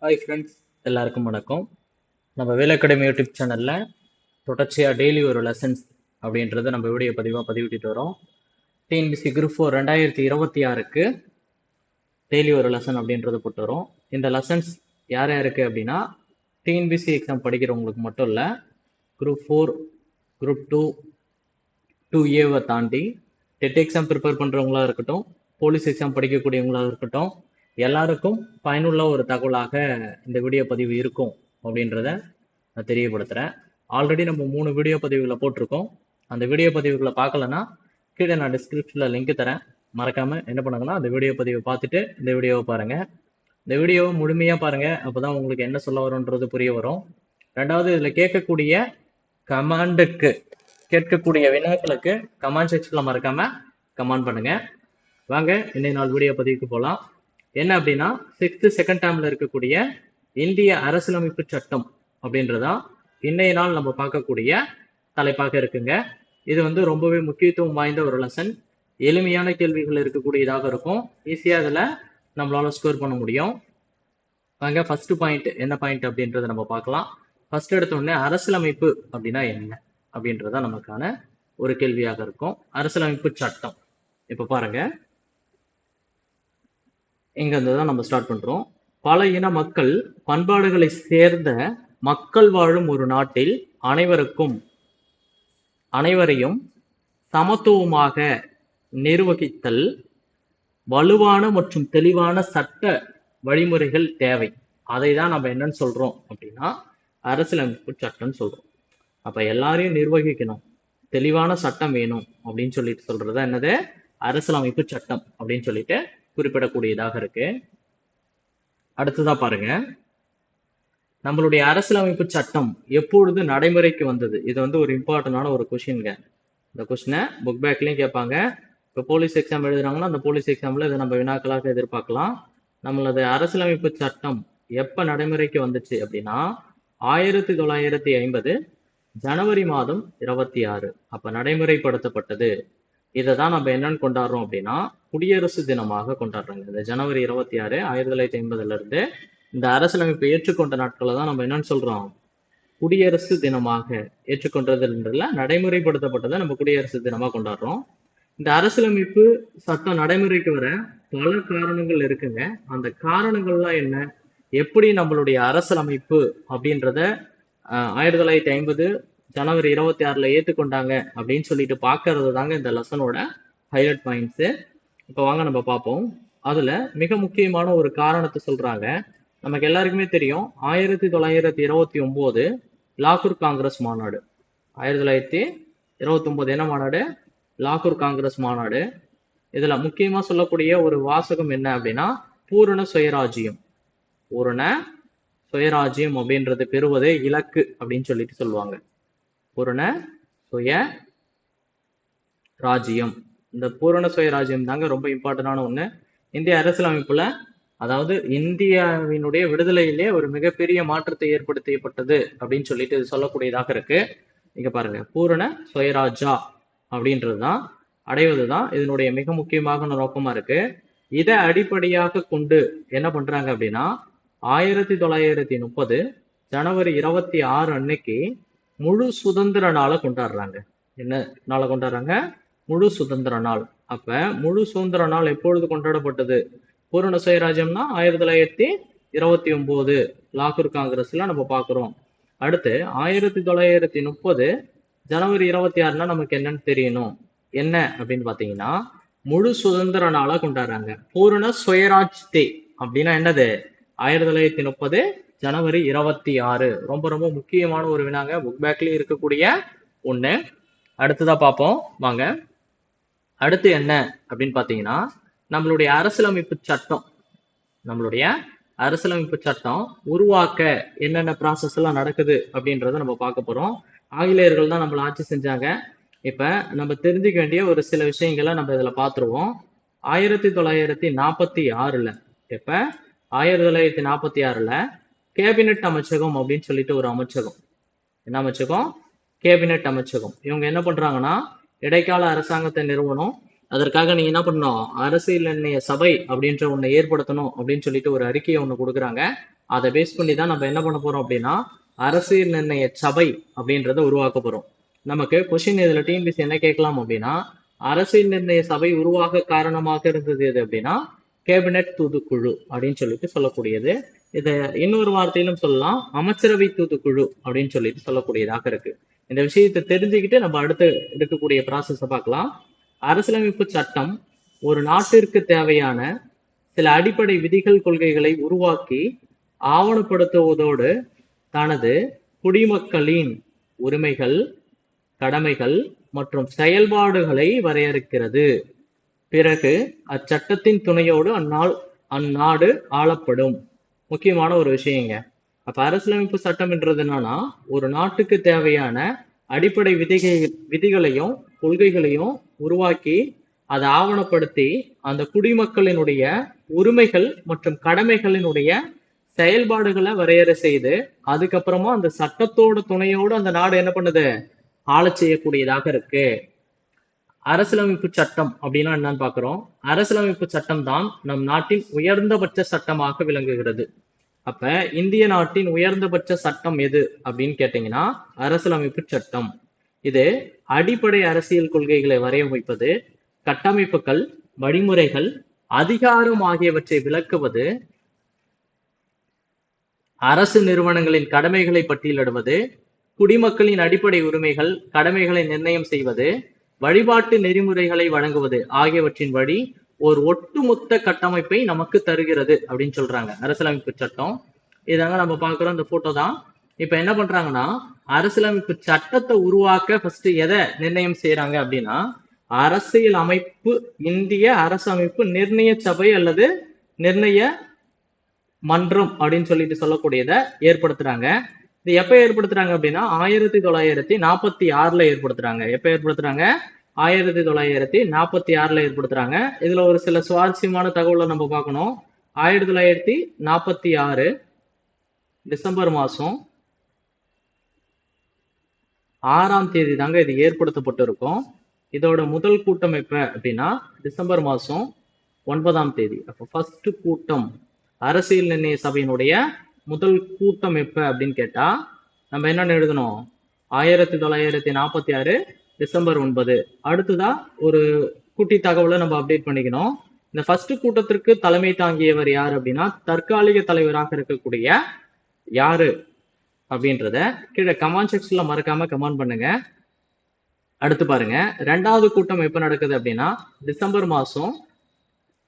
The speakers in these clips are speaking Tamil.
ஹாய் ஃப்ரெண்ட்ஸ், எல்லாருக்கும் வணக்கம். நம்ம வேலை அகாடமி யூடியூப் சேனலில் தொடர்ச்சியாக டெய்லி ஒரு லெசன்ஸ் அப்படின்றத நம்ம வீடியோ பதிவிட்டுட்டு வரோம். டிஎன்பிசி குரூப் 4 2026க்கு டெய்லி ஒரு லெசன் அப்படின்றத போட்டு வரோம். இந்த லெசன்ஸ் யார் யாருக்கு அப்படின்னா டிஎன்பிசி எக்ஸாம் படிக்கிறவங்களுக்கு மட்டும் இல்லை, குரூப் 4, குரூப் 2, 2A தாண்டி டெட் எக்ஸாம் ப்ரிப்பேர் பண்ணுறவங்களா இருக்கட்டும், போலீஸ் எக்ஸாம் படிக்கக்கூடியவங்களா இருக்கட்டும், எல்லாருக்கும் பயனுள்ள ஒரு தகவலாக இந்த வீடியோ பதிவு இருக்கும் அப்படின்றத நான் தெரியப்படுத்துகிறேன். ஆல்ரெடி நம்ம 3 வீடியோ பதிவுகளை போட்டிருக்கோம். அந்த வீடியோ பதிவுகளை பார்க்கலன்னா கீழே நான் டிஸ்கிரிப்ஷனில் லிங்க் தரேன். மறக்காமல் என்ன பண்ணுங்கன்னா அந்த வீடியோ பதிவை பார்த்துட்டு இந்த வீடியோவை பாருங்கள். இந்த வீடியோவை முழுமையாக பாருங்கள், அப்போ தான் உங்களுக்கு என்ன சொல்ல வரும்ன்றது புரிய வரும். ரெண்டாவது, இதில் கேட்கக்கூடிய வினாக்களுக்கு கமெண்ட் செக்ஷனில் மறக்காமல் கமெண்ட் பண்ணுங்கள். வாங்க இன்னைய நாள் வீடியோ பதிவுக்கு போகலாம். என்ன அப்படின்னா 6th செகண்ட் டேர்மில் இருக்கக்கூடிய இந்திய அரசியலமைப்பு சட்டம் அப்படின்றதா இன்னைய நாள் நம்ம பார்க்கக்கூடிய தலைப்பாக இருக்குங்க. இது ரொம்பவே முக்கியத்துவம் வாய்ந்த ஒரு லெசன். எளிமையான கேள்விகள் இருக்கக்கூடியதாக இருக்கும். ஈஸியாக அதில் நம்மளால ஸ்கோர் பண்ண முடியும். வாங்க ஃபர்ஸ்ட் பாயிண்ட் என்ன பாயிண்ட் அப்படின்றத நம்ம பார்க்கலாம். ஃபர்ஸ்ட் எடுத்த உடனே அரசியலமைப்பு அப்படின்னா என்ன அப்படின்றத நமக்கான ஒரு கேள்வியாக இருக்கும். அரசியலமைப்பு சட்டம் இப்போ பாருங்க, இங்கிருந்து தான் நம்ம ஸ்டார்ட் பண்றோம். பல இன மக்கள் பண்பாடுகளை சேர்ந்த மக்கள் வாழும் ஒரு நாட்டில் அனைவரையும் சமத்துவமாக நிர்வகித்தல் வலுவான மற்றும் தெளிவான சட்ட வழிமுறைகள் தேவை. அதை தான் நம்ம என்னன்னு சொல்றோம் அப்படின்னா அரசியலமைப்பு சட்டம் சொல்றோம். அப்ப எல்லாரையும் நிர்வகிக்கணும், தெளிவான சட்டம் வேணும் அப்படின்னு சொல்லிட்டு சொல்றது என்னது, அரசியலமைப்பு சட்டம் அப்படின்னு சொல்லிட்டு குறிப்பிடக்கூடியதாக இருக்கு. அடுத்ததா பாருங்க, நம்மளுடைய அரசியலமைப்பு சட்டம் எப்பொழுது நடைமுறைக்கு வந்தது? இது ஒரு இம்பார்ட்டன்டான ஒரு கொஸ்டின்ங்க. இந்த கொஸ்டினை புக் பேக்லயும் கேட்பாங்க. இப்போ போலீஸ் எக்ஸாம் எழுதுறாங்கன்னா அந்த போலீஸ் எக்ஸாம்ல இதை நம்ம வினாக்களாக எதிர்பார்க்கலாம். நம்மளது அரசியலமைப்பு சட்டம் எப்ப நடைமுறைக்கு வந்துச்சு அப்படின்னா 1950 ஜனவரி மாதம் 26 அப்ப நடைமுறைப்படுத்தப்பட்டது. இதை தான் நம்ம என்னன்னு கொண்டாடுறோம் அப்படின்னா குடியரசு தினமாக கொண்டாடுறாங்க. இந்த ஜனவரி 26 1950 இருந்து இந்த அரசியலமைப்பை ஏற்றுக்கொண்ட நாட்களை தான் நம்ம என்னன்னு சொல்றோம், குடியரசு தினமாக ஏற்றுக்கொண்டதுல நடைமுறைப்படுத்தப்பட்டதை நம்ம குடியரசு தினமா கொண்டாடுறோம். இந்த அரசியலமைப்பு சட்டம் நடைமுறைக்கு வர பல காரணங்கள் இருக்குங்க. அந்த காரணங்கள்லாம் என்ன, எப்படி நம்மளுடைய அரசியலமைப்பு அப்படின்றத 1950 ஜனவரி 26 ஏற்றுக்கொண்டாங்க அப்படின்னு சொல்லிட்டு பார்க்கறது தாங்க இந்த லெசனோட ஹைலைட் பாயிண்ட்ஸ். இப்போ வாங்க நம்ம பார்ப்போம். அதுல மிக முக்கியமான ஒரு காரணத்தை சொல்றாங்க. நமக்கு எல்லாருக்குமே தெரியும் 1929 லாகூர் காங்கிரஸ் மாநாடு. 1929 என்ன மாநாடு, லாகூர் காங்கிரஸ் மாநாடு. இதுல முக்கியமா சொல்லக்கூடிய ஒரு வாசகம் என்ன அப்படின்னா பூரண சுயராஜ்யம். பூரண சுயராஜ்யம் அப்படின்றது பெறுவதே இலக்கு அப்படின்னு சொல்லிட்டு சொல்லுவாங்க. பூரண சுய ராஜ்யம். இந்த பூரண சுயராஜ்யம் தாங்க ரொம்ப இம்பார்ட்டன்டான ஒண்ணு. இந்திய அரசியலமைப்புல, அதாவது இந்தியாவினுடைய விடுதலையிலே ஒரு மிகப்பெரிய மாற்றத்தை ஏற்படுத்தப்பட்டது அப்படின்னு சொல்லிட்டு இது சொல்லக்கூடியதாக இருக்கு. இங்க பாருங்க, பூரண சுயராஜா அப்படின்றதுதான் அடைவதுதான் இதனுடைய மிக முக்கியமான நோக்கமா இருக்கு. இதை அடிப்படையாக கொண்டு என்ன பண்றாங்க அப்படின்னா 1930 ஜனவரி 26 அன்னைக்கு முழு சுதந்திர நாளை கொண்டாடுறாங்க. என்ன நாளை கொண்டாடுறாங்க? முழு சுதந்திர நாள். அப்ப முழு சுதந்திர நாள் எப்பொழுது கொண்டாடப்பட்டது? பூரண சுயராஜ்யம்னா 1929 லாகூர் காங்கிரஸ்ல நம்ம பார்க்கிறோம். அடுத்து 1930 ஜனவரி 26 நமக்கு என்னன்னு தெரியணும். என்ன அப்படின்னு பாத்தீங்கன்னா முழு சுதந்திர நாளா கொண்டாடுறாங்க. பூரண சுயராஜ் டே அப்படின்னா என்னது, 1930 ஜனவரி 26. ரொம்ப ரொம்ப முக்கியமான ஒரு வினாங்க, புக் பேக்லயும் இருக்கக்கூடிய ஒண்ணு. அடுத்ததா பார்ப்போம் வாங்க. அடுத்து என்ன அப்படின்னு பாத்தீங்கன்னா நம்மளுடைய அரசியலமைப்பு சட்டம் உருவாக்க என்னென்ன ப்ராசஸ் எல்லாம் நடக்குது அப்படின்றத நம்ம பார்க்க போறோம். ஆங்கிலேயர்கள் தான் நம்மள ஆட்சி செஞ்சாங்க. இப்ப நம்ம தெரிஞ்சுக்க வேண்டிய ஒரு சில விஷயங்களை நம்ம இதுல பார்த்துருவோம். 1946 இப்ப 1946 கேபினெட் அமைச்சகம் அப்படின்னு சொல்லிட்டு ஒரு அமைச்சகம். என்ன அமைச்சகம்? கேபினெட் அமைச்சகம். இவங்க என்ன பண்றாங்கன்னா இடைக்கால அரசாங்கத்தை நிறுவனம். அதற்காக நீங்க என்ன பண்ணணும், அரசியல் நிர்ணய சபை அப்படின்ற ஒண்ணு ஏற்படுத்தணும் அப்படின்னு சொல்லிட்டு ஒரு அறிக்கையை ஒண்ணு கொடுக்குறாங்க. அதை பேஸ் பண்ணி தான் நம்ம என்ன பண்ண போறோம் அப்படின்னா அரசியல் நிர்ணய சபை அப்படின்றத உருவாக்க போறோம். நமக்கு கொஸ்டின் இதுல டிஎன்பிசி என்ன கேட்கலாம் அப்படின்னா, அரசியல் நிர்ணய சபை உருவாக காரணமாக இருந்தது எது அப்படின்னா கேபினெட் தூதுக்குழு அப்படின்னு சொல்லிட்டு சொல்லக்கூடியது. இதை இன்னொரு வார்த்தையிலும் சொல்லலாம், அமைச்சரவை தூதுக்குழு அப்படின்னு சொல்லிட்டு சொல்லக்கூடியதாக இருக்கு. இந்த விஷயத்தை தெரிஞ்சுக்கிட்டு நம்ம அடுத்து இருக்கக்கூடிய ப்ராசஸை பார்க்கலாம். அரசியலமைப்பு சட்டம் ஒரு நாட்டிற்கு தேவையான சில அடிப்படை விதிகள் கொள்கைகளை உருவாக்கி ஆவணப்படுத்துவதோடு தனது குடிமக்களின் உரிமைகள், கடமைகள் மற்றும் செயல்பாடுகளை வரையறுக்கிறது. பிறகு அச்சட்டத்தின் துணையோடு அந்நாடு ஆளப்படும். முக்கியமான ஒரு விஷயங்க. அப்ப அரசியலமைப்பு சட்டம்ன்றது என்னன்னா, ஒரு நாட்டுக்கு தேவையான அடிப்படை விதிகளையும் கொள்கைகளையும் உருவாக்கி அதை ஆவணப்படுத்தி அந்த குடிமக்களினுடைய உரிமைகள் மற்றும் கடமைகளினுடைய செயல்பாடுகளை வரையறை செய்து அதுக்கப்புறமா அந்த சட்டத்தோட துணையோடு அந்த நாடு என்ன பண்ணுது, ஆள செய்யக்கூடியதாக இருக்கு. அரசியலமைப்பு சட்டம் அப்படின்னா என்னன்னு பாக்குறோம். அரசியலமைப்பு சட்டம் தான் நம் நாட்டின் உயர்ந்தபட்ச சட்டமாக விளங்குகிறது. அப்ப இந்திய நாட்டின் உயர்ந்தபட்ச சட்டம் எது அப்படின்னு கேட்டீங்கன்னா அரசியலமைப்பு சட்டம். இது அடிப்படை அரசியல் கொள்கைகளை வரையமைப்பது, கட்டமைப்புகள், வழிமுறைகள், அதிகாரம் ஆகியவற்றை விளக்குவது, அரசு நிறுவனங்களின் கடமைகளை பட்டியலிடுவது, குடிமக்களின் அடிப்படை உரிமைகள், கடமைகளை நிர்ணயம் செய்வது, வழிபாட்டு நெறிமுறைகளை வழங்குவது ஆகியவற்றின் வழி ஒரு ஒட்டுமொத்த கட்டமைப்பை நமக்கு தருகிறது அப்படின்னு சொல்றாங்க அரசியலமைப்பு சட்டம். இதாங்க நம்ம பார்க்கிறோம், இந்த போட்டோ தான். இப்ப என்ன பண்றாங்கன்னா, அரசியலமைப்பு சட்டத்தை உருவாக்க ஃபர்ஸ்ட் எதை நிர்ணயம் செய்யறாங்க அப்படின்னா, அரசியல் அமைப்பு இந்திய அரசமைப்பு நிர்ணய சபை அல்லது நிர்ணய மன்றம் அப்படின்னு சொல்லிட்டு சொல்லக்கூடியதை ஏற்படுத்துறாங்க. இது எப்ப ஏற்படுத்துறாங்க அப்படின்னா 1946 ஏற்படுத்துறாங்க. எப்ப ஏற்படுத்துறாங்க? 1946 ஏற்படுத்துறாங்க. இதுல ஒரு சில சுவாரஸ்யமான தகவலை நம்ம பார்க்கணும். 1946 டிசம்பர் மாசம் 6ஆம் தேதி தாங்க இது ஏற்படுத்தப்பட்டிருக்கும். இதோட முதல் கூட்டம் எப்ப அப்படின்னா டிசம்பர் மாசம் 9ஆம் தேதி. அப்ப ஃபர்ஸ்ட் கூட்டம், அரசியல் நிர்ணய சபையினுடைய முதல் கூட்டம் எப்ப அப்படின்னு கேட்டா நம்ம என்ன எழுதணும், 1946 டிசம்பர் 9. அடுத்ததா ஒரு குட்டி தகவலை நம்ம அப்டேட் பண்ணிக்கணும். இந்த ஃபர்ஸ்ட் கூட்டத்திற்கு தலைமை தாங்கியவர் யார் அப்படின்னா தற்காலிக தலைவராக இருக்கக்கூடிய யாரு அப்படின்றத கீழே கமெண்ட் செக்ஷன்ல மறக்காம கமெண்ட் பண்ணுங்க. அடுத்து பாருங்க, ரெண்டாவது கூட்டம் எப்ப நடக்குது அப்படின்னா டிசம்பர் மாசம்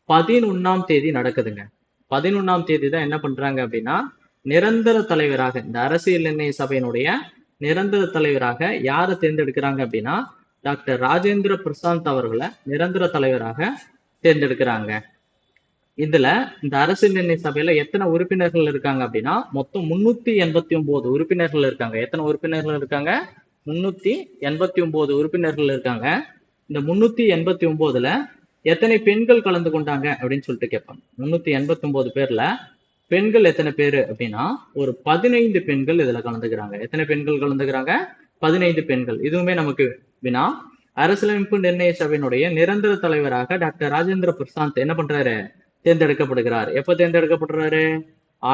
11ஆம் தேதி நடக்குதுங்க. 11ஆம் தேதி தான் என்ன பண்றாங்க அப்படின்னா நிரந்தர தலைவராக, இந்த அரசியல் நிர்ணய சபையினுடைய நிரந்தர தலைவராக யாரை தேர்ந்தெடுக்கிறாங்க அப்படின்னா டாக்டர் ராஜேந்திர பிரசாந்த் அவர்களை நிரந்தர தலைவராக தேர்ந்தெடுக்கிறாங்க. இதுல இந்த அரசியல் நிர்ணய சபையில எத்தனை உறுப்பினர்கள் இருக்காங்க அப்படின்னா மொத்தம் 389 உறுப்பினர்கள் இருக்காங்க. எத்தனை உறுப்பினர்கள் இருக்காங்க? 389 உறுப்பினர்கள் இருக்காங்க. இந்த 389ல எத்தனை பெண்கள் கலந்து கொண்டாங்க அப்படின்னு சொல்லிட்டு கேட்பாங்க. 389 பேர்ல பெண்கள் எத்தனை பேரு அப்படின்னா ஒரு 15 பெண்கள் இதுல கலந்துக்கிறாங்க. எத்தனை பெண்கள் கலந்துக்கிறாங்க? 15 பெண்கள். இதுவுமே நமக்கு வினா. அரசியலமைப்பு நிர்ணய சபையினுடைய நிரந்தர தலைவராக டாக்டர் ராஜேந்திர பிரசாந்த் என்ன பண்றாரு, தேர்ந்தெடுக்கப்படுகிறார். எப்ப தேர்ந்தெடுக்கப்படுறாரு?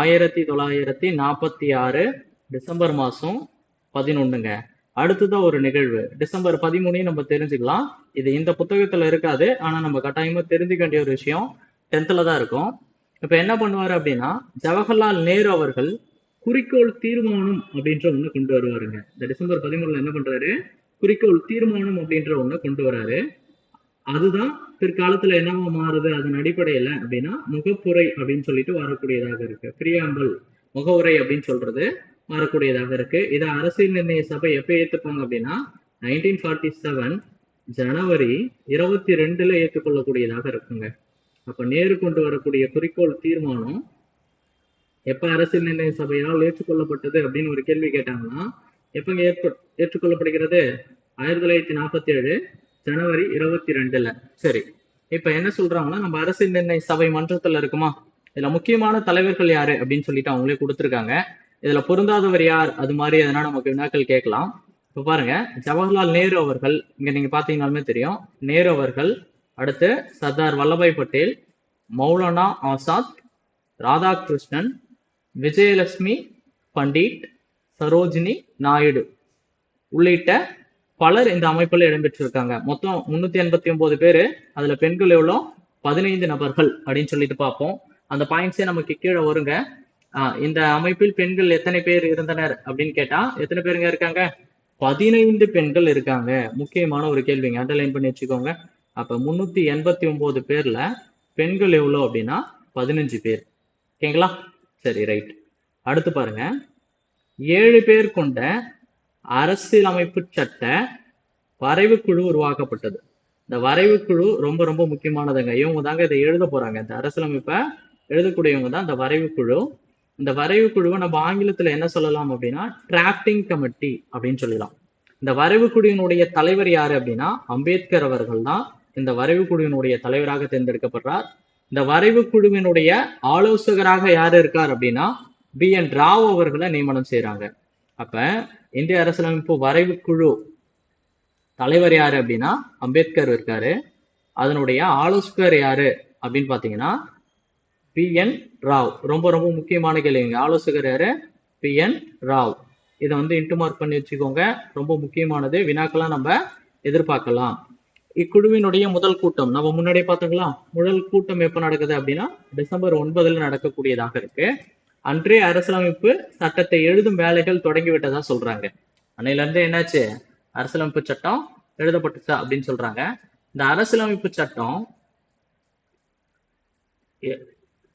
1946 டிசம்பர் மாசம் 11ங்க. அடுத்ததான் ஒரு நிகழ்வு டிசம்பர் 13 நம்ம தெரிஞ்சுக்கலாம். இது இந்த புத்தகத்துல இருக்காது, ஆனா நம்ம கட்டாயமா தெரிஞ்சுக்க வேண்டிய ஒரு விஷயம். 10th தான் இருக்கும். இப்ப என்ன பண்ணுவாரு அப்படின்னா ஜவஹர்லால் நேரு அவர்கள் குறிக்கோள் தீர்மானம் அப்படின்ற ஒண்ணு கொண்டு வருவாருங்க. இந்த டிசம்பர் 13 என்ன பண்றாரு, குறிக்கோள் தீர்மானம் அப்படின்ற ஒண்ணு கொண்டு வராரு. அதுதான் பிற்காலத்துல என்னவா மாறுது, அதன் அடிப்படையில அப்படின்னா முகப்புரை அப்படின்னு சொல்லிட்டு வரக்கூடியதாக இருக்கு. பிரியாம்பல் முகவுரை அப்படின்னு சொல்றது வரக்கூடியதாக இருக்கு. இதை அரசியல் நிர்ணய சபை எப்ப ஏத்துப்பாங்க அப்படின்னா 1947 ஜனவரி 22 ஏற்றுக்கொள்ளக்கூடியதாக இருக்குங்க. அப்ப நேரு கொண்டு வரக்கூடிய குறிக்கோள் தீர்மானம் எப்ப அரசியல் நிர்ணய சபையால் ஏற்றுக்கொள்ளப்பட்டது அப்படின்னு ஒரு கேள்வி கேட்டாங்கன்னா எப்பங்க ஏற்றுக்கொள்ளப்படுகிறது? 1947 ஜனவரி 22. சரி, இப்ப என்ன சொல்றாங்கன்னா நம்ம அரசியல் நிர்ணய சபை மன்றத்துல இருக்குமா, இதுல முக்கியமான தலைவர்கள் யாரு அப்படின்னு சொல்லிட்டு அவங்களே கொடுத்துருக்காங்க. இதுல பொருந்தாதவர் யார், அது மாதிரி எதனா நமக்கு வினாக்கள் கேட்கலாம். இப்ப பாருங்க, ஜவஹர்லால் நேரு அவர்கள், இங்க நீங்க பாத்தீங்கன்னாலுமே தெரியும், நேரு அவர்கள், அடுத்து சர்தார் வல்லபாய் பட்டேல், மௌலானா ஆசாத், ராதாகிருஷ்ணன், விஜயலட்சுமி பண்டிட், சரோஜினி நாயுடு உள்ளிட்ட பலர் இந்த அமைப்புல இடம்பெற்றிருக்காங்க. மொத்தம் 389 பேரு. அதுல பெண்கள் எவ்வளோ? 15 நபர்கள் அப்படின்னு சொல்லிட்டு பார்ப்போம். அந்த பாயிண்ட்ஸே நமக்கு கீழே வருங்க. இந்த அமைப்பில் பெண்கள் எத்தனை பேர் இருந்தனர் அப்படின்னு கேட்டா எத்தனை பேருங்க இருக்காங்க? 15 பெண்கள் இருக்காங்க. முக்கியமான ஒரு கேள்விங்க, அண்டர்லைன் பண்ணி வச்சுக்கோங்க. அப்ப 389 பேர்ல பெண்கள் எவ்வளோ அப்படின்னா 15 பேர். ஓகேங்களா? சரி, ரைட். அடுத்து பாருங்க, 7 பேர் கொண்ட அரசியலமைப்பு சட்ட வரைவு குழு உருவாக்கப்பட்டது. இந்த வரைவு குழு ரொம்ப ரொம்ப முக்கியமானதுங்க. இவங்க தாங்க இதை எழுத போறாங்க. இந்த அரசியலமைப்பை எழுதக்கூடியவங்க தான் இந்த வரைவு குழு. இந்த வரைவு குழுவை நம்ம ஆங்கிலத்துல என்ன சொல்லலாம் அப்படின்னா டிராப்டிங் கமிட்டி அப்படின்னு சொல்லலாம். இந்த வரைவு குழுவினுடைய தலைவர் யாரு அப்படின்னா அம்பேத்கர் அவர்கள் தான் இந்த வரைவு குழுவினுடைய தலைவராக தேர்ந்தெடுக்கப்படுறார். இந்த வரைவு குழுவினுடைய ஆலோசகராக யாரு இருக்கார் அப்படின்னா BN ராவ் அவர்களை நியமனம் செய்யறாங்க. அப்ப இந்திய அரசியலமைப்பு வரைவு குழு தலைவர் யாரு அப்படின்னா அம்பேத்கர் இருக்காரு. அதனுடைய ஆலோசகர் யாரு அப்படின்னு பாத்தீங்கன்னா BN ராவ். ரொம்ப ரொம்ப முக்கியமான கேள்விங்க. ஆலோசகர் யாரு? BN ராவ். இதை இன்டு மார்க் பண்ணி வச்சுக்கோங்க. ரொம்ப முக்கியமானது, வினாக்கெல்லாம் நம்ம எதிர்பார்க்கலாம். இக்குழுவினுடைய முதல் கூட்டம் நம்ம முன்னாடியே பார்த்துங்களா. முதல் கூட்டம் எப்ப நடக்குது அப்படின்னா டிசம்பர் 9 நடக்கக்கூடியதாக இருக்கு. அன்றைய அரசியலமைப்பு சட்டத்தை எழுதும் வேலைகள் தொடங்கிவிட்டதா சொல்றாங்க. அன்னையில இருந்து என்னாச்சு? அரசியலமைப்பு சட்டம் எழுதப்பட்டுச்சா அப்படின்னு சொல்றாங்க. இந்த அரசியலமைப்பு சட்டம்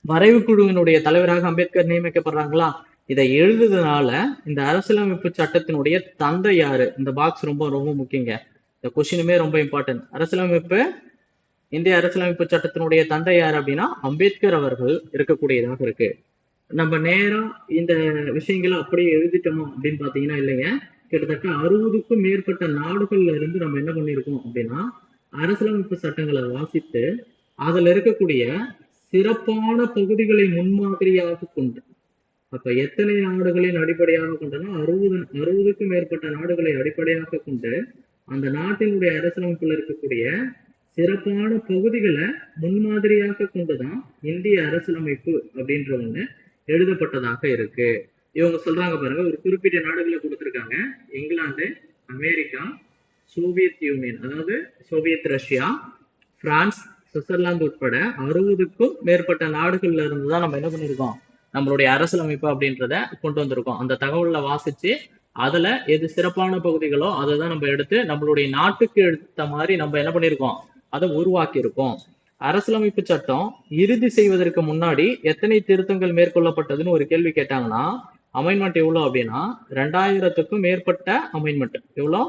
வரைவு குழுவினுடைய தலைவராக அம்பேத்கர் நியமிக்கப்படுறாங்களா? இதை எழுதுறதுனால இந்த அரசியலமைப்பு சட்டத்தினுடைய தந்தை யாரு? இந்த பாக்ஸ் ரொம்ப ரொம்ப முக்கியங்க. இந்த கொஸ்டினுமே ரொம்ப இம்பார்ட்டன்ட். அரசியலமைப்பு, இந்திய அரசியலமைப்பு சட்டத்தினுடைய தந்தை யார் அப்படின்னா அம்பேத்கர் அவர்கள் இருக்கக்கூடியதாக இருக்கு. நம்ம நேரம் இந்த விஷயங்களை அப்படியே எழுதிட்டோம் அப்படின்னு பாத்தீங்கன்னா இல்லைங்க. கிட்டத்தட்ட 60க்கும் மேற்பட்ட நாடுகள்ல இருந்து நம்ம என்ன பண்ணிருக்கோம் அப்படின்னா அரசியலமைப்பு சட்டங்களை வாசித்து அதுல இருக்கக்கூடிய சிறப்பான பகுதிகளை முன்மாதிரியாக கொண்டு, அப்ப எத்தனை நாடுகளின் அடிப்படையாக கொண்டனா 60க்கும் மேற்பட்ட நாடுகளை அடிப்படையாக கொண்டு அந்த நாட்டினுடைய அரசியலமைப்புல இருக்கக்கூடிய சிறப்பான பகுதிகளை முன்மாதிரியாக கொண்டுதான் இந்திய அரசியலமைப்பு அப்படின்ற ஒண்ணு எழுதப்பட்டதாக இருக்கு. இவங்க சொல்றாங்க பாருங்க, ஒரு குறிப்பிட்ட நாடுகளை கொடுத்திருக்காங்க. இங்கிலாந்து, அமெரிக்கா, சோவியத் யூனியன், அதாவது சோவியத் ரஷ்யா, பிரான்ஸ், சுவிட்சர்லாந்து உட்பட 60க்கும் மேற்பட்ட நாடுகள்ல இருந்து தான் நம்ம என்ன பண்ணிருக்கோம், நம்மளுடைய அரசியலமைப்பு அப்படின்றத கொண்டு வந்திருக்கோம். அந்த தகவலை வாசிச்சு அதுல எது சிறப்பான பகுதிகளோ அதை தான் நம்ம எடுத்து நம்மளுடைய நாட்டுக்கு எடுத்த மாதிரி நம்ம என்ன பண்ணிருக்கோம், அதை உருவாக்கி இருக்கோம். அரசியலமைப்பு சட்டம் இறுதி செய்வதற்கு முன்னாடி எத்தனை திருத்தங்கள் மேற்கொள்ளப்பட்டதுன்னு ஒரு கேள்வி கேட்டாங்கன்னா அமைன்மெண்ட் எவ்வளோ அப்படின்னா 2000க்கும் மேற்பட்ட அமைன்மெண்ட். எவ்வளோ?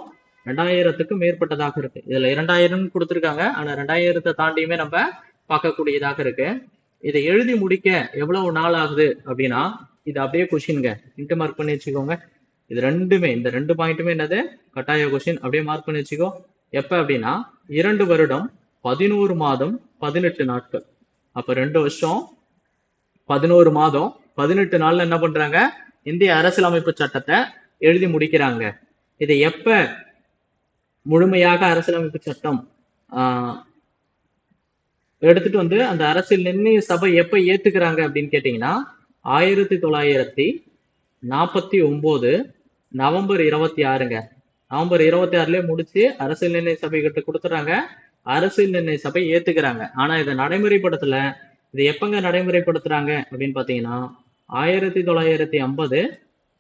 2000க்கும் மேற்பட்டதாக இருக்கு. இதுல 2000 கொடுத்துருக்காங்க. ஆனா 2000 தாண்டியுமே நம்ம பார்க்கக்கூடியதாக இருக்கு. இதை எழுதி முடிக்க எவ்வளவு நாள் ஆகுது அப்படின்னா இது அப்படியே கொஸ்டின்ங்க, இன்ட்டு மார்க் பண்ணி வச்சுக்கோங்க. இது ரெண்டுமே, இந்த 2 பாயிண்ட்டுமே என்னது கட்டாய கொஸ்டின், அப்படியே மார்க் பண்ணி வச்சுக்கோ. எப்ப அப்படின்னா 2 வருடம் 11 மாதம் 18 நாட்கள். அப்ப 2 வருஷம் 11 மாதம் 18 நாள்ல என்ன பண்றாங்க, இந்திய அரசியலமைப்பு சட்டத்தை எழுதி முடிக்கிறாங்க. இதை எப்ப முழுமையாக அரசியலமைப்பு சட்டம் எடுத்துட்டு அந்த அரசியல் நிர்ணய சபை எப்ப ஏத்துக்கிறாங்க அப்படின்னு கேட்டீங்கன்னா 1949 நவம்பர் 26ங்க. நவம்பர் 26லயே முடிச்சு அரசியல் நிர்ணய சபை கிட்ட கொடுத்துறாங்க. அரசியல் நிர்ணய சபை ஏத்துக்கிறாங்க. ஆனா இதை நடைமுறைப்படுத்தல. இதை எப்பங்க நடைமுறைப்படுத்துறாங்க அப்படின்னு பாத்தீங்கன்னா 1950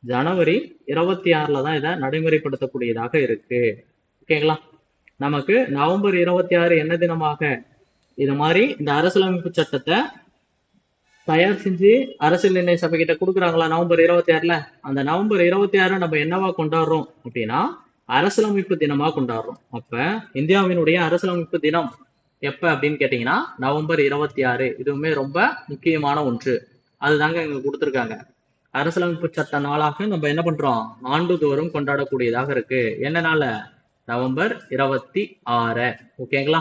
ஜனவரி 26ல தான் இதை நடைமுறைப்படுத்தக்கூடியதாக இருக்கு. ஓகேங்களா? நமக்கு நவம்பர் 26 என்ன தினமாக இது மாதிரி இந்த அரசியலமைப்பு சட்டத்தை தயார் செஞ்சு அரசியல் நிர்ணய சபை கிட்ட கொடுக்குறாங்களா நவம்பர் 26ல. அந்த நவம்பர் 26 நம்ம என்னவா கொண்டாடுறோம் அப்படின்னா அரசியலமைப்பு தினமா கொண்டாடுறோம். அப்ப இந்தியாவினுடைய அரசியலமைப்பு தினம் எப்ப அப்படின்னு கேட்டீங்கன்னா நவம்பர் 26. இதுவுமே ரொம்ப முக்கியமான ஒன்று. அதுதாங்க இங்க கொடுத்துருக்காங்க. அரசியலமைப்பு சட்ட நாளாக நம்ம என்ன பண்றோம், ஆண்டுதோறும் கொண்டாடக்கூடியதாக இருக்கு. என்ன நாள்? நவம்பர் 26. ஓகேங்களா?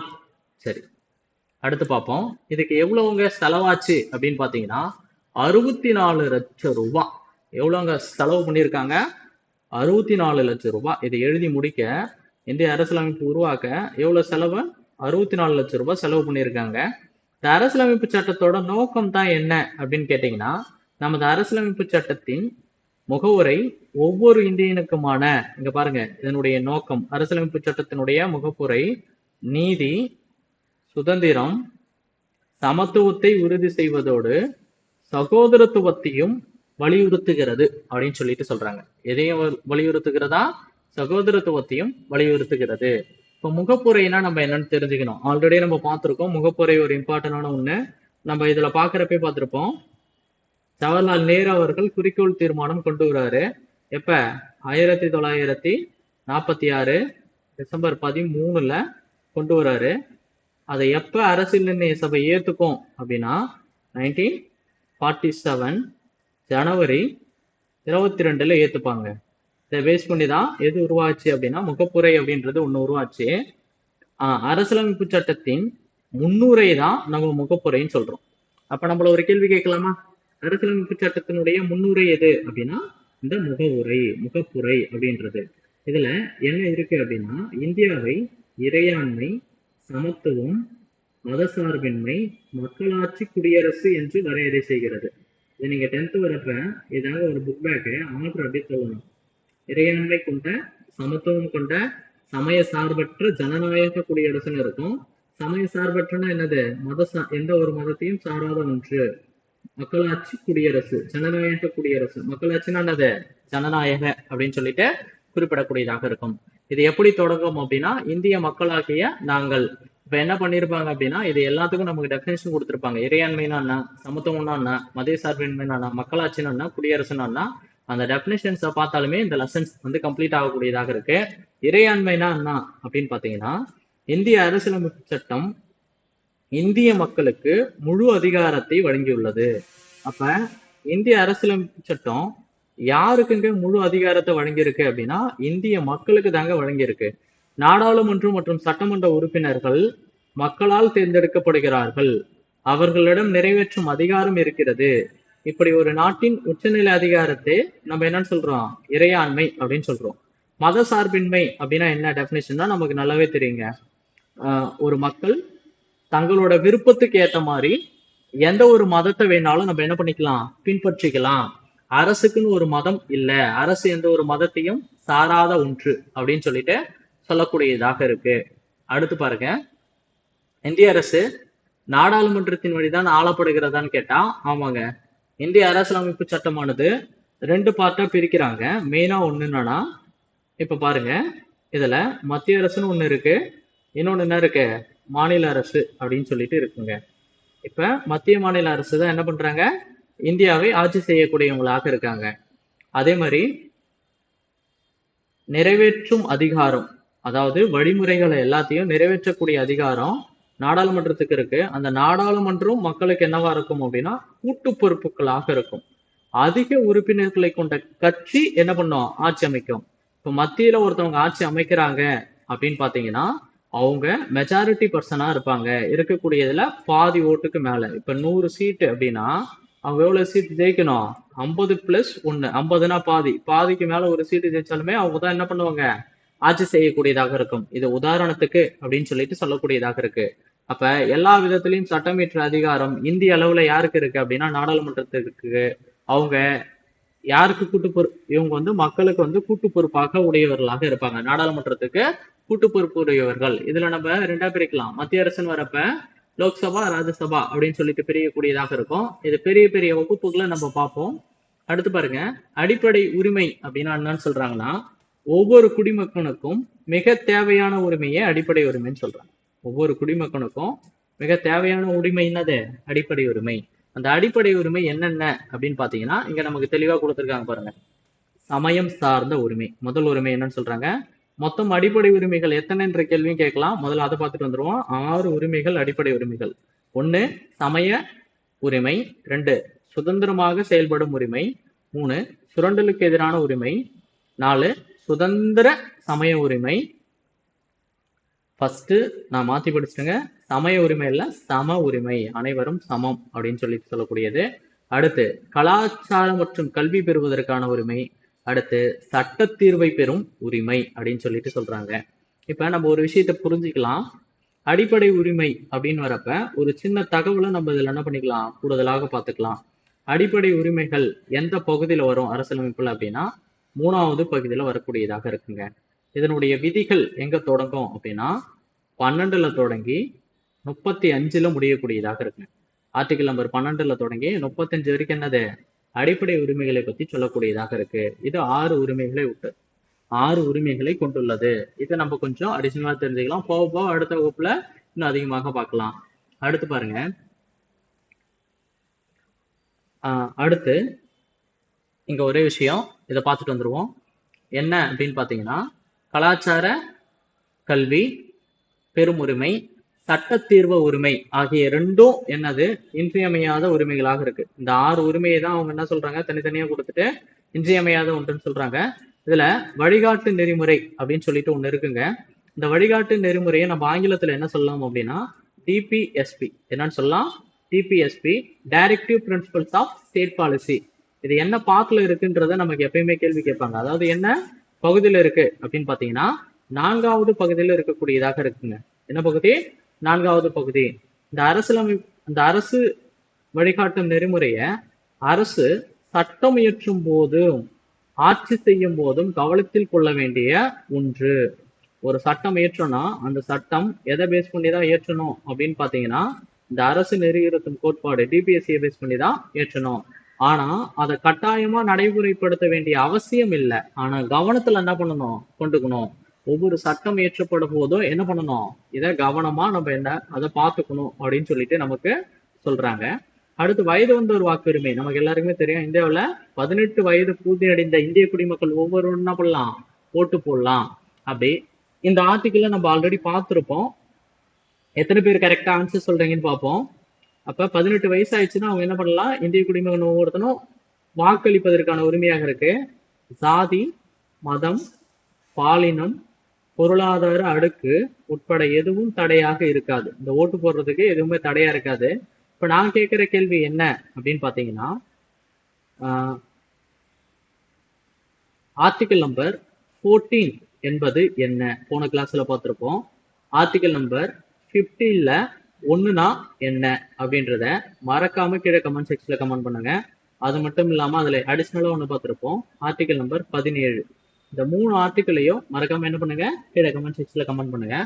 சரி, அடுத்து பார்ப்போம். இதுக்கு எவ்வளவுங்க செலவாச்சு அப்படின்னு பாத்தீங்கன்னா 64 லட்சம் ரூபாய். எவ்வளவுங்க செலவு பண்ணியிருக்காங்க? 64 லட்சம் ரூபாய். இதை எழுதி முடிக்க, இந்திய அரசியலமைப்பு உருவாக்க எவ்வளவு செலவு? 64 லட்சம் ரூபாய் செலவு பண்ணியிருக்காங்க. இந்த அரசியலமைப்பு சட்டத்தோட நோக்கம் தான் என்ன அப்படின்னு கேட்டீங்கன்னா நமது அரசியலமைப்பு சட்டத்தின் முகவுரை ஒவ்வொரு இந்தியனுக்குமான, இங்க பாருங்க இதனுடைய நோக்கம், அரசியலமைப்பு சட்டத்தினுடைய முகப்புரை நீதி, சுதந்திரம், சமத்துவத்தை உறுதி செய்வதோடு சகோதரத்துவத்தையும் வலியுறுத்துகிறது அப்படின்னு சொல்லிட்டு சொல்றாங்க. எதையும் வலியுறுத்துகிறதா? சகோதரத்துவத்தையும் வலியுறுத்துகிறது. இப்போ முகப்புரைனா நம்ம என்னன்னு தெரிஞ்சுக்கணும். ஆல்ரெடி நம்ம பார்த்திருக்கோம். முகப்புரை ஒரு இம்பார்ட்டன்டான ஒண்ணு. நம்ம இதுல பாக்குறப்ப பார்த்திருப்போம். ஜவஹர்லால் நேரு அவர்கள் குறிக்கோள் தீர்மானம் கொண்டு வராரு. எப்ப? 1946 டிசம்பர் 13ல கொண்டு வராரு. அதை எப்ப அரசியல் நிர்ணய சபை ஏத்துக்கும் அப்படின்னா 1947 ஜனவரி 22ல ஏத்துப்பாங்க. இதை பேஸ் பண்ணி தான் எது உருவாச்சு அப்படின்னா முகப்புரை அப்படின்றது ஒண்ணு உருவாச்சு. அரசியலமைப்பு சட்டத்தின் முன்னுரை தான் நம்ம முகப்புரைன்னு சொல்றோம். அப்ப நம்மள ஒரு கேள்வி கேட்கலாமா? அரசியலமைப்பு சட்டத்தினுடைய முன்னுரை எது அப்படின்னா இந்த முகப்புரை அப்படின்றது. இதுல என்ன இருக்கு அப்படின்னா, இந்தியாவை இறையாண்மை, சமத்துவம், மதசார்பின்மை, மக்களாட்சி குடியரசு என்று வரையறை செய்கிறது. இது நீங்க 10th வரப்ப ஏதாவது ஒரு புக் பேக்கு ஆர்டர் அப்படி சொல்லணும். இறையாண்மை கொண்ட, சமத்துவம் கொண்ட, சமய சார்பற்ற ஜனநாயக குடியரசுன்னு இருக்கும். சமய சார்பற்றனா என்னது? எந்த ஒரு மதத்தையும் சாராத ஒன்று. மக்களாட்சி குடியரசு, ஜனநாயக குடியரசு. மக்களாட்சின்னா என்னது? ஜனநாயக அப்படின்னு சொல்லிட்டு குறிப்பிடக்கூடியதாக இருக்கும். இது எப்படி தொடங்கும் அப்படின்னா, இந்திய மக்களாகிய நாங்கள். இப்ப என்ன பண்ணிருப்பாங்க அப்படின்னா, இது எல்லாத்துக்கும் நமக்கு டெபினேஷன் கொடுத்திருப்பாங்க. இறையாண்மைனா என்ன, சமத்துவம்னா என்ன, மத சார்பின்மைனா என்ன, மக்களாட்சினா என்ன, குடியரசுனா என்ன, அந்த டெபினேஷன்ஸை பார்த்தாலுமே இந்த லெசன்ஸ் வந்து கம்ப்ளீட் ஆகக்கூடியதாக இருக்கு. இறையாண்மைனா என்ன அப்படின்னு பாத்தீங்கன்னா, இந்திய அரசியலமைப்பு சட்டம் இந்திய மக்களுக்கு முழு அதிகாரத்தை வழங்கியுள்ளது. அப்ப இந்திய அரசியலமைப்பு சட்டம் யாருக்குங்க முழு அதிகாரத்தை வழங்கியிருக்கு அப்படின்னா இந்திய மக்களுக்கு தாங்க வழங்கியிருக்கு. நாடாளுமன்றம் மற்றும் சட்டமன்ற உறுப்பினர்கள் மக்களால் தேர்ந்தெடுக்கப்படுகிறார்கள். அவர்களிடம் நிறைவேற்றும் அதிகாரம் இருக்கிறது. இப்படி ஒரு நாட்டின் உச்சநிலை அதிகாரத்தை நம்ம என்னன்னு சொல்றோம்? இறையாண்மை அப்படின்னு சொல்றோம். மத சார்பின்மை அப்படின்னா என்ன டெபினிஷன் தான் நமக்கு நல்லாவே தெரியுங்க. ஒரு மக்கள் தங்களோட விருப்பத்துக்கு ஏத்த மாதிரி எந்த ஒரு மதத்தை வேணாலும் நம்ம என்ன பண்ணிக்கலாம்? பின்பற்றிக்கலாம். அரசுக்குன்னு ஒரு மதம் இல்ல, அரசு எந்த ஒரு மதத்தையும் சாராத ஒன்று அப்படின்னு சொல்லிட்டு சொல்லக்கூடியதாக இருக்கு. அடுத்து பாருங்க, இந்திய அரசு நாடாளுமன்றத்தின் வழிதான் ஆளப்படுகிறதான்னு கேட்டா ஆமாங்க. இந்திய அரசியலமைப்பு சட்டமானது 2 பார்ட்டா பிரிக்கிறாங்க. மெயினா ஒண்ணு என்னன்னா, இப்ப பாருங்க, இதுல மத்திய அரசுன்னு ஒண்ணு இருக்கு, இன்னொன்னு என்ன இருக்கு? மாநில அரசு அப்படின்னு சொல்லிட்டு இருக்குங்க. இப்ப மத்திய மாநில அரசு தான் என்ன பண்றாங்க? இந்தியாவை ஆட்சி செய்யக்கூடியவங்களாக இருக்காங்க. அதே மாதிரி நிறைவேற்றும் அதிகாரம், அதாவது வழிமுறைகளை எல்லாத்தையும் நிறைவேற்றக்கூடிய அதிகாரம் நாடாளுமன்றத்துக்கு இருக்கு. அந்த நாடாளுமன்றம் மக்களுக்கு என்னவா இருக்கும் அப்படின்னா கூட்டு பொறுப்புகளாக இருக்கும். அதிக உறுப்பினர்களை கொண்ட கட்சி என்ன பண்ணும்? ஆட்சி அமைக்கும். இப்ப மத்தியில ஒருத்தவங்க ஆட்சி அமைக்கிறாங்க அப்படின்னு பாத்தீங்கன்னா அவங்க மெஜாரிட்டி பர்சனா இருப்பாங்க. இருக்கக்கூடியதுல பாதி ஓட்டுக்கு மேல. இப்ப 100 சீட்டு அப்படின்னா அவங்க எவ்வளவு சீட் ஜெயிக்கணும்? 50+1. 50னா பாதி, பாதிக்கு மேல ஒரு சீட்டு ஜெயிச்சாலுமே அவங்க தான் என்ன பண்ணுவாங்க? ஆட்சி செய்யக்கூடியதாக இருக்கும். இது உதாரணத்துக்கு அப்படின்னு சொல்லிட்டு சொல்லக்கூடியதாக இருக்கு. அப்ப எல்லா விதத்திலையும் சட்டமேற்ற அதிகாரம் இந்திய அளவுல யாருக்கு இருக்கு அப்படின்னா நாடாளுமன்றத்துக்கு. அவங்க யாருக்கு இவங்க வந்து மக்களுக்கு வந்து கூட்டு பொறுப்பாக உடையவர்களாக இருப்பாங்க. நாடாளுமன்றத்துக்கு கூட்டு பொறுப்பு உடையவர்கள். இதுல நம்ம 2ஆ பிரிக்கலாம். மத்திய அரசுன்னு வரப்ப லோக்சபா, ராஜ்யசபா அப்படின்னு சொல்லிட்டு பிரியக்கூடியதாக இருக்கும். இது பெரிய பெரிய வகுப்புகளை நம்ம பார்ப்போம். அடுத்து பாருங்க, அடிப்படை உரிமை அப்படின்னா என்னன்னு சொல்றாங்கன்னா, ஒவ்வொரு குடிமகனுக்கும் மிக தேவையான உரிமையே அடிப்படை உரிமைன்னு சொல்றாங்க. ஒவ்வொரு குடிமகனுக்கும் மிக தேவையான உரிமை என்னது? அடிப்படை உரிமை. அந்த அடிப்படை உரிமை என்னென்ன அப்படின்னு பாத்தீங்கன்னா இங்க நமக்கு தெளிவா கொடுத்துருக்காங்க பாருங்க. சமயம் சார்ந்த உரிமை முதல் உரிமை என்னன்னு சொல்றாங்க. மொத்தம் அடிப்படை உரிமைகள் எத்தனைன்ற கேள்வியும் கேட்கலாம். முதல்ல அதை பார்த்துட்டு வந்துருவோம். 6 உரிமைகள், அடிப்படை உரிமைகள். 1 சமய உரிமை, 2 சுதந்திரமாக செயல்படும் உரிமை, 3 சுரண்டலுக்கு எதிரான உரிமை, 4 சுதந்திர சமய உரிமை. ஃபர்ஸ்ட் நான் மாத்தி படிச்சுட்டேங்க. சமய உரிமை இல்ல, சம உரிமை, அனைவரும் சமம் அப்படின்னு சொல்லிட்டு சொல்லக்கூடியது. அடுத்து கலாச்சாரம் மற்றும் கல்வி பெறுவதற்கான உரிமை. அடுத்து சட்ட தீர்வை பெறும் உரிமை அப்படின்னு சொல்லிட்டு சொல்றாங்க. இப்ப நம்ம ஒரு விஷயத்த புரிஞ்சுக்கலாம். அடிப்படை உரிமை அப்படின்னு வரப்ப ஒரு சின்ன தகவலை நம்ம இதுல என்ன பண்ணிக்கலாம்? கூடுதலாக பார்த்துக்கலாம். அடிப்படை உரிமைகள் எந்த பகுதியில் வரும் அரசியலமைப்புல அப்படின்னா 3வது பகுதியில் வரக்கூடியதாக இருக்குங்க. இதனுடைய விதிகள் எங்க தொடங்கும் அப்படின்னா 12ல தொடங்கி 35ல முடியக்கூடியதாக இருக்குங்க. ஆர்டிகல் நம்பர் 12ல தொடங்கி 35 வரைக்கும் என்னது அடிப்படை உரிமைகளை பத்தி சொல்லக்கூடியதாக இருக்கு. இது 6 உரிமைகளை கொண்டுள்ளது. இதை நம்ம கொஞ்சம் அடிஷனலா தெரிஞ்சுக்கலாம். போக போக அடுத்த வகுப்புல இன்னும் அதிகமாக பார்க்கலாம். அடுத்து பாருங்க, அடுத்து இங்க ஒரே விஷயம், இதை பார்த்துட்டு வந்துருவோம். என்ன அப்படின்னு பாத்தீங்கன்னா, கலாச்சார கல்வி பெருமுரிமை சட்டத்தீர்வு உரிமை ஆகிய ரெண்டும் என்னது இன்றியமையாத உரிமைகளாக இருக்கு. இந்த 6 உரிமையை தான் அவங்க என்ன சொல்றாங்க, தனித்தனியா கொடுத்துட்டு இன்றியமையாத ஒன்றுன்னு சொல்றாங்க. இதுல வழிகாட்டு நெறிமுறை அப்படின்னு சொல்லிட்டு ஒண்ணு இருக்குங்க. இந்த வழிகாட்டு நெறிமுறையை நம்ம ஆங்கிலத்துல என்ன சொல்லலாம் அப்படின்னா டிபிஎஸ்பி. என்னன்னு சொல்லலாம்? DPSP, directive principles of state policy. இது என்ன பாத்துல இருக்குன்றத நமக்கு எப்பயுமே கேள்வி கேட்பாங்க. அதாவது என்ன பகுதியில இருக்கு அப்படின்னு பாத்தீங்கன்னா 4வது பகுதியில இருக்கக்கூடியதாக இருக்குங்க. என்ன பகுதி? 4வது பகுதி. இந்த அரசு வழிகாட்டும் நெறிமுறைய அரசு சட்டம் இயற்றும் போதும் ஆட்சி செய்யும் போதும் கவனத்தில் கொள்ள வேண்டிய ஒன்று. ஒரு சட்டம் இயற்றணும்னா அந்த சட்டம் எதை பேஸ் பண்ணி தான் இயற்றணும் அப்படின்னு பாத்தீங்கன்னா இந்த அரசு நெறியிருத்தும் கோட்பாடு டிபிஎஸ்சியை பேஸ் பண்ணி தான் இயற்றணும். ஆனா அதை கட்டாயமா நடைமுறைப்படுத்த வேண்டிய அவசியம் இல்லை. ஆனா கவனத்துல என்ன பண்ணணும், கொண்டுக்கணும். ஒவ்வொரு சட்டம் இயற்றப்படும் போதும் என்ன பண்ணணும், இதை கவனமா நம்ம அதை பார்த்துக்கணும் அப்படின்னு சொல்லிட்டு நமக்கு சொல்றாங்க. அடுத்து வயது வந்தோர் வாக்குரிமை. நமக்கு எல்லாருக்குமே தெரியும், இந்தியாவில் 18 வயது பூர்த்தி அடைந்த இந்திய குடிமக்கள் ஒவ்வொருவரும் என்ன பண்ணலாம், ஓட்டு போடலாம். அப்படி இந்த ஆர்டிக்கிள நம்ம ஆல்ரெடி பார்த்துருப்போம். எத்தனை பேர் கரெக்டா ஆன்சர் சொல்றீங்கன்னு பார்ப்போம். அப்ப 18 வயசு ஆயிடுச்சுன்னா அவங்க என்ன பண்ணலாம், இந்திய குடிமகன் ஒவ்வொருத்தனும் வாக்களிப்பதற்கான உரிமையாக இருக்கு. சாதி, மதம், பாலினம், பொருளாதார அடுக்கு உட்பட எதுவும் தடையாக இருக்காது. இந்த ஓட்டு போடுறதுக்கு எதுவுமே தடையா இருக்காது. இப்ப நான் கேட்கிற கேள்வி என்ன அப்படின்னு பாத்தீங்கன்னா, ஆர்டிகல் நம்பர் 14 என்பது என்ன? போன கிளாஸ்ல பார்த்திருப்போம். ஆர்டிகல் நம்பர் 15ல 1னா என்ன அப்படின்றத மறக்காம கீழே கமெண்ட் செக்ஷன்ல கமெண்ட் பண்ணுங்க. அது மட்டும் இல்லாம அதுல அடிஷனலா ஒண்ணு பார்த்திருப்போம், ஆர்டிகல் நம்பர் 17. இந்த 3 ஆர்டிகளையும் மறக்காம என்ன பண்ணுங்க, கீழே கமெண்ட் செக்ஷன்ல கமெண்ட் பண்ணுங்க.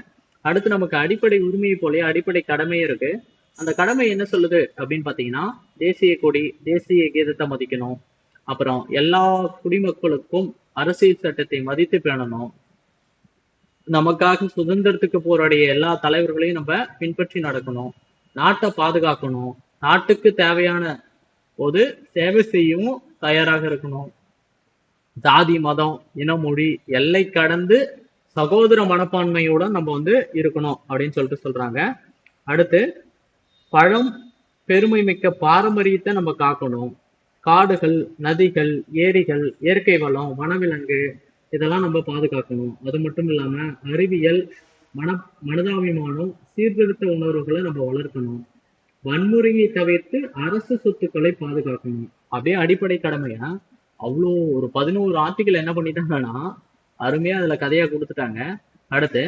அடுத்து நமக்கு அடிப்படை உரிமையை போலயே அடிப்படை கடமையும் இருக்கு. அந்த கடமை என்ன சொல்லுது அப்படின்னு பாத்தீங்கன்னா, தேசிய கொடி, தேசிய கீதத்தை மதிக்கணும். அப்புறம் எல்லா குடிமக்களுக்கும் அரசியல் சட்டத்தை மதித்து பேணணும். நமக்காக சுதந்திரத்துக்கு போராடிய எல்லா தலைவர்களையும் நம்ம பின்பற்றி நடக்கணும். நாட்டை பாதுகாக்கணும். நாட்டுக்கு தேவையான போது சேவை செய்யவும் தயாராக இருக்கணும். ஜாதி, மதம், இனம், மொழி எல்லை கடந்து சகோதர மனப்பான்மையோட நம்ம இருக்கணும் அப்படின்னு சொல்லிட்டு சொல்றாங்க. அடுத்து பழம் பெருமை மிக்க பாரம்பரியத்தை நம்ம காக்கணும். காடுகள், நதிகள், ஏரிகள், இயற்கை வளம், வனவிலங்கு இதெல்லாம் நம்ம பாதுகாக்கணும். அது மட்டும் இல்லாம அறிவியல், மனதாபிமானம், சீர்திருத்த உணர்வுகளை நம்ம வளர்க்கணும். வன்முறையை தவிர்த்து அரசு சொத்துக்களை பாதுகாக்கணும். அப்படியே அடிப்படை கடமையா அவ்வளோ ஒரு 11 ஆர்டிகல் என்ன பண்ணிட்டாங்கன்னா அருமையா அதுல கதையா கொடுத்துட்டாங்க. அடுத்து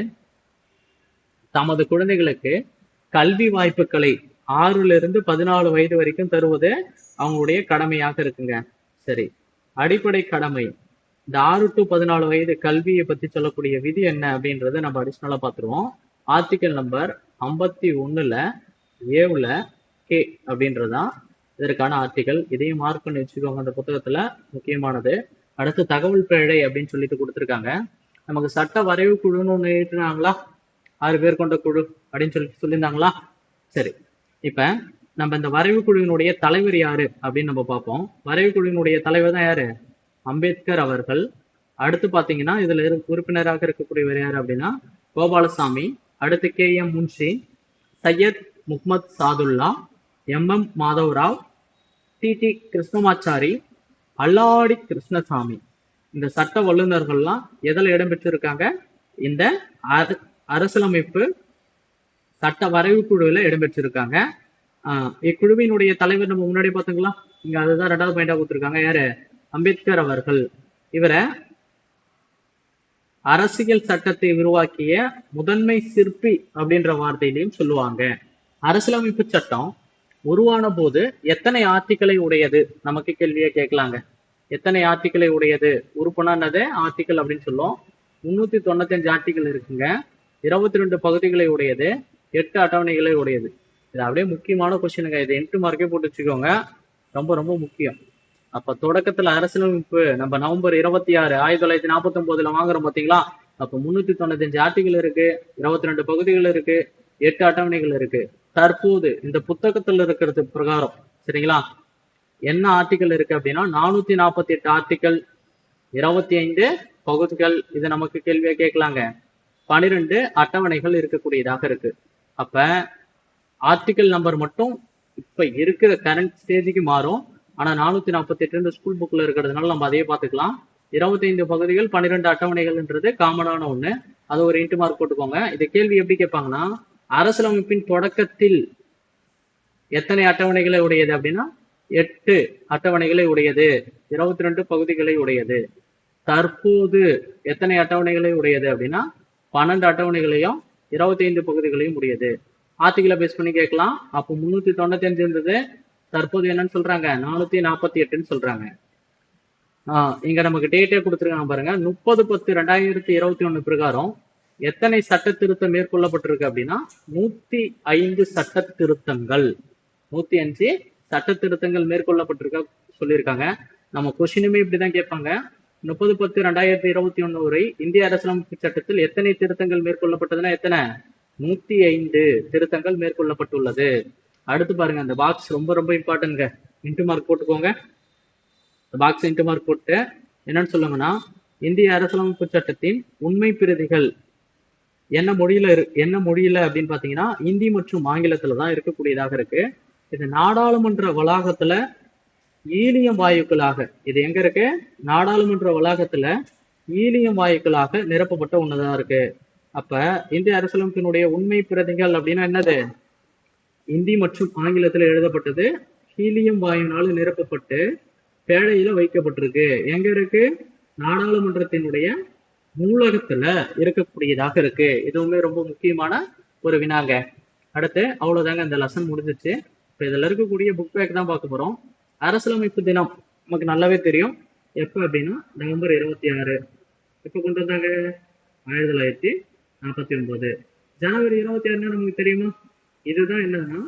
தமது குழந்தைகளுக்கு கல்வி வாய்ப்புகளை 6ல இருந்து 14 வயது வரைக்கும் தருவது அவங்களுடைய கடமையாக இருக்குங்க. சரி, அடிப்படை கடமை. இந்த 6 to 14 வயது கல்வியை பத்தி சொல்லக்கூடிய விதி என்ன அப்படின்றத நம்ம அடிஷனலா பார்த்துருவோம். ஆர்டிகல் நம்பர் 51ல 7ல கே அப்படின்றதான் இதற்கான ஆர்டிகல். இதையும் மார்க் பண்ணி வச்சுக்கோங்க, அந்த புத்தகத்துல முக்கியமானது. அடுத்து தகவல் பிழை அப்படின்னு சொல்லிட்டு கொடுத்துருக்காங்க. நமக்கு சட்ட வரைவு குழுன்னு ஒண்ணு ஏற்றினாங்களா, 6 பேர் கொண்ட குழு அப்படின்னு சொல்லியிருந்தாங்களா? சரி, இப்ப நம்ம இந்த வரைவு குழுவினுடைய தலைவர் யாரு அப்படின்னு நம்ம பார்ப்போம். வரைவு குழுவினுடைய தலைவர் தான் யாரு? அம்பேத்கர் அவர்கள். அடுத்து பாத்தீங்கன்னா இதுல உறுப்பினராக இருக்கக்கூடியவர் யாரு அப்படின்னா கோபாலசாமி. அடுத்து KM Munshi, Syed Mohammed Sadullah, MM Madhavrao, TT Krishnamachari, அல்லாடி கிருஷ்ணசாமி. இந்த சட்ட வல்லுநர்கள்லாம் எதில் இடம்பெற்றிருக்காங்க? இந்த அரசியலமைப்பு சட்ட வரைவு குழுவில் இடம்பெற்றிருக்காங்க. இக்குழுவினுடைய தலைவர் நம்ம முன்னாடி பார்த்தீங்களா, இங்க அதுதான் 2வது பாயிண்டா கொடுத்துருக்காங்க. யாரு? அம்பேத்கர் அவர்கள். இவரை அரசியல் சட்டத்தை உருவாக்கிய முதன்மை சிற்பி அப்படின்ற வார்த்தையிலையும் சொல்லுவாங்க. அரசியலமைப்பு சட்டம் உருவான போது எத்தனை ஆர்டிகளை உடையது நமக்கு கேள்வியை கேட்கலாங்க. எத்தனை ஆர்டிகளை உடையது? உறுப்புனா என்னது? ஆர்டிக்கல் அப்படின்னு சொல்லுவோம். 395 ஆர்டிக்கல் இருக்குங்க. 22 பகுதிகளை உடையது, 8 அட்டவணைகளை உடையது. இது அப்படியே முக்கியமான கொஸ்டினுங்க. இது 8 மார்க்கே போட்டு வச்சுக்கோங்க. ரொம்ப ரொம்ப முக்கியம். அப்ப தொடக்கத்துல அரசியலமைப்பு நம்ம நவம்பர் 26 1949 வாங்குறோம் பாத்தீங்களா? அப்ப 395 ஆர்டிகல் இருக்கு, 22 பகுதிகள் இருக்கு, 8 அட்டவணைகள் இருக்கு. தற்போது இந்த புத்தகத்துல இருக்கிறது பிரகாரம் சரிங்களா, என்ன ஆர்டிகல் இருக்கு அப்படின்னா 448 ஆர்டிகல், 25 பகுதிகள். இது நமக்கு கேள்வியா கேட்கலாங்க. 12 அட்டவணைகள் இருக்கக்கூடியதாக இருக்கு. அப்ப ஆர்டிகல் நம்பர் மட்டும் இப்ப இருக்கிற கரண்ட் ஸ்டேஜுக்கு மாறும். ஆனா 448 ஸ்கூல் புக்ல இருக்கிறதுனால நம்ம அதையே பார்த்துக்கலாம். 25 பகுதிகள், 12 அட்டவணைகள்ன்றது காமனான ஒண்ணு. அது ஒரு இன்ட்டு மார்க் போட்டுக்கோங்க. இந்த கேள்வி எப்படி கேட்பாங்கன்னா, அரசியலமைப்பின் தொடக்கத்தில் எத்தனை அட்டவணைகளை உடையது அப்படின்னா 8 அட்டவணைகளை உடையது, 22 பகுதிகளை உடையது. தற்போது எத்தனை அட்டவணைகளை உடையது அப்படின்னா 12 அட்டவணைகளையும் 25 பகுதிகளையும் உடையது. ஆர்டிகிளை பேஸ் பண்ணி கேட்கலாம். அப்போ 395 இருந்தது, தற்போது என்னன்னு சொல்றாங்க 448ன்னு சொல்றாங்க. இங்க நமக்கு டேட்டே கொடுத்துருக்காங்க பாருங்க. 30/10/2021 பிரகாரம் எத்தனை சட்ட திருத்தம் மேற்கொள்ளப்பட்டிருக்கு அப்படின்னா 105 சட்ட திருத்தங்கள், 105 சட்ட திருத்தங்கள் மேற்கொள்ளப்பட்டிருக்க சொல்லியிருக்காங்க. நம்ம கொஸ்டினுமே இப்படிதான் கேட்பாங்க. 30/10/2021 வரை இந்திய அரசியலமைப்பு சட்டத்தில் எத்தனை திருத்தங்கள் மேற்கொள்ளப்பட்டதுன்னா எத்தனை? 105 திருத்தங்கள் மேற்கொள்ளப்பட்டுள்ளது. அடுத்து பாருங்க, அந்த பாக்ஸ் ரொம்ப ரொம்ப இம்பார்ட்டன்ட்ங்க. இன்ட்டு மார்க் போட்டுக்கோங்க. பாக்ஸ் இன்ட்டு மார்க் போட்டு என்னன்னு சொல்லுங்கன்னா, இந்திய அரசியலமைப்பு சட்டத்தின் உண்மை பிரதிகள் என்ன மொழியில அப்படின்னு பாத்தீங்கன்னா இந்தி மற்றும் ஆங்கிலத்துல தான் இருக்கக்கூடியதாக இருக்கு. இது நாடாளுமன்ற வளாகத்துல ஈலியம் வாயுக்களாக, இது எங்க இருக்கு? நாடாளுமன்ற வளாகத்துல ஈலியம் வாயுக்களாக நிரப்பப்பட்ட ஒண்ணுதான் இருக்கு. அப்ப இந்திய அரசியலமைப்பினுடைய உண்மை பிரதிகள் அப்படின்னா என்னது? இந்தி மற்றும் ஆங்கிலத்துல எழுதப்பட்டது, ஹீலியம் வாயுனால நிரப்பப்பட்டு பேழையில வைக்கப்பட்டிருக்கு. எங்க இருக்கு? நாடாளுமன்றத்தினுடைய நூலகத்துல இருக்கக்கூடியதாக இருக்கு. இதுவுமே ரொம்ப முக்கியமான ஒரு வினாங்க. அடுத்து அவ்வளவுதாங்க, இந்த லெசன் முடிஞ்சிச்சு. இப்ப இதுல இருக்கக்கூடிய புக் பேக் தான் பார்க்க போறோம். அரசியலமைப்பு தினம் நமக்கு நல்லாவே தெரியும். எப்ப அப்படின்னா நவம்பர் 26. எப்ப கொண்டு வந்தாங்க? 1949. ஜனவரி 26 நமக்கு தெரியுமா? இதுதான் என்னன்னா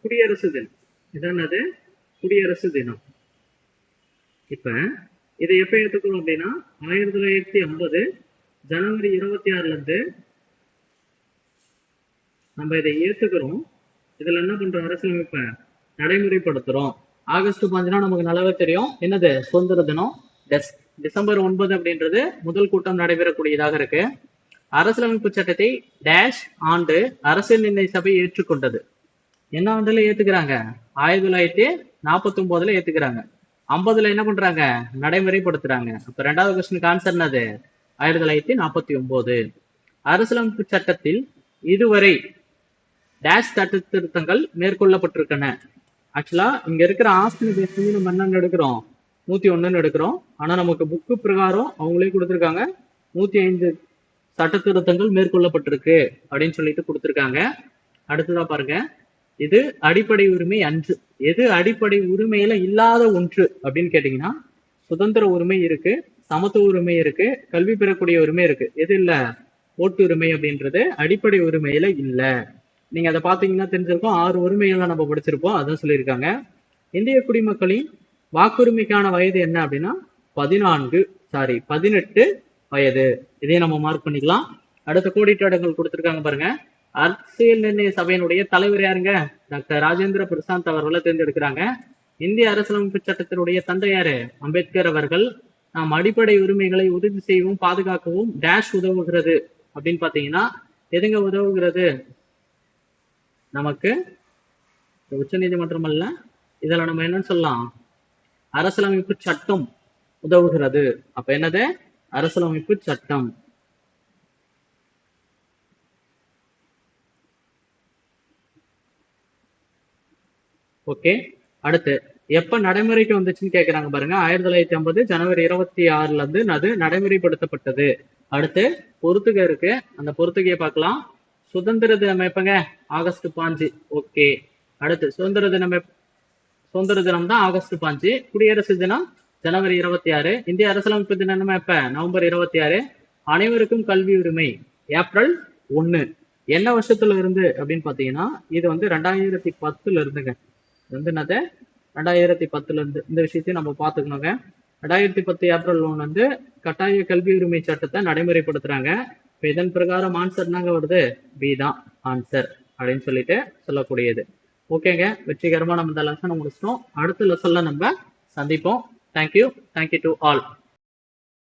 குடியரசு தினம். இதான் அது குடியரசு தினம். இப்ப இதை எப்ப ஏத்துக்கிறோம் அப்படின்னா 1950 ஜனவரி 26 இருந்து நம்ம இதை ஏத்துக்கிறோம். இதுல என்ன பண்றோம்? அரசியலமைப்பை நடைமுறைப்படுத்துறோம். ஆகஸ்ட் 5 நமக்கு நல்லாவே தெரியும். என்னது? சுதந்திர தினம். டிசம்பர் 9 அப்படின்றது முதல் கூட்டம் நடைபெறக்கூடியதாக இருக்கு. அரசியலமைப்பு சட்டத்தை டேஷ் ஆண்டு அரசியல் நிர்ணய சபை ஏற்றுக்கொண்டது. என்ன ஆண்டுல ஏத்துக்கிறாங்க? 1949 ஏத்துக்கிறாங்க. 50 என்ன பண்றாங்க? நடைமுறைப்படுத்துறாங்க. அப்ப ரெண்டாவது கொஸ்டினுக்கு ஆன்சர் என்னது? 1949. அரசியலமைப்பு சட்டத்தில் இதுவரை டேஷ் சட்ட திருத்தங்கள் மேற்கொள்ளப்பட்டிருக்கன. ஆக்சுவலா இங்க இருக்கிற ஆஸ்தினி பேசி நம்ம என்ன எடுக்கிறோம்? 101 எடுக்கிறோம். ஆனா நமக்கு புக்கு பிரகாரம் அவங்களே கொடுத்துருக்காங்க 105 சட்ட திருத்தங்கள் மேற்கொள்ளப்பட்டிருக்கு அப்படின்னு சொல்லிட்டு கொடுத்துருக்காங்க. அடுத்ததா பாருங்க, இது அடிப்படை உரிமை அன்று. எது அடிப்படை உரிமையில இல்லாத ஒன்று அப்படின்னு கேட்டீங்கன்னா சுதந்திர உரிமை இருக்கு, சமத்துவ உரிமை இருக்கு, கல்வி பெறக்கூடிய உரிமை இருக்கு. எது இல்ல? ஓட்டு உரிமை அப்படின்றது அடிப்படை உரிமையில இல்ல. நீங்க அதை பாத்தீங்கன்னா தெரிஞ்சிருக்கும். 6 உரிமைகளை நம்ம படிச்சிருப்போம். அதான் சொல்லியிருக்காங்க. இந்திய குடிமக்களின் வாக்குரிமைக்கான வயது என்ன அப்படின்னா 18 வயது. இதையும் நம்ம மார்க் பண்ணிக்கலாம். அடுத்த கோடிட்டங்கள் கொடுத்திருக்காங்க பாருங்க. அரசியல் நிர்ணய சபையினுடைய தலைவர் யாருங்க? டாக்டர் ராஜேந்திர பிரசாந்த் அவர்களை தேர்ந்தெடுக்கிறாங்க. இந்திய அரசியலமைப்பு சட்டத்தினுடைய தந்தை யாரு? அம்பேத்கர் அவர்கள். நாம் அடிப்படை உரிமைகளை உறுதி செய்யவும் பாதுகாக்கவும் டேஷ் உதவுகிறது அப்படின்னு பாத்தீங்கன்னா எதுங்க உதவுகிறது? நமக்கு உச்ச நீதிமன்றம் அல்ல, இதுல நம்ம என்னன்னு சொல்லலாம்? அரசியலமைப்பு சட்டம் உதவுகிறது. அப்ப என்னது? அரசியலமைப்பு சட்டம். ஓகே. அடுத்து எப்ப நடைமுறைக்கு வந்துச்சுன்னு கேக்குறாங்க பாருங்க. 1950 ஜனவரி 26 இருந்து அது நடைமுறைப்படுத்தப்பட்டது. அடுத்து பொறுத்துகை இருக்கு, அந்த பொறுத்துகையை பார்க்கலாம். சுதந்திர தினம் எப்பங்க? ஆகஸ்ட் 5. ஓகே. அடுத்து சுதந்திர தினம் தான் ஆகஸ்ட் 5. குடியரசு தினம் ஜனவரி 26. இந்திய அரசியலமைப்பு தினம் எப்ப? நவம்பர் 26. அனைவருக்கும் கல்வி உரிமை ஏப்ரல் 1. என்ன வருஷத்துல இருந்து அப்படின்னு பாத்தீங்கன்னா இது வந்து 2010 இருந்துங்க. இது வந்து என்னது 2010 இருந்து இந்த விஷயத்தையும் நம்ம பாத்துக்கணுங்க. 2010 ஏப்ரல் 1 வந்து கட்டாய கல்வி உரிமை சட்டத்தை நடைமுறைப்படுத்துறாங்க. இப்போ இதன் பிரகாரம் ஆன்சர் என்னங்க வருது? பி தான் ஆன்சர் அப்படின்னு சொல்லிட்டு சொல்லக்கூடியது. ஓகேங்க, வெற்றிகரமா நம்ம இந்த லெசனை முடிச்சிட்டோம். அடுத்த லெசன்ல நம்ம சந்திப்போம். Thank you to all.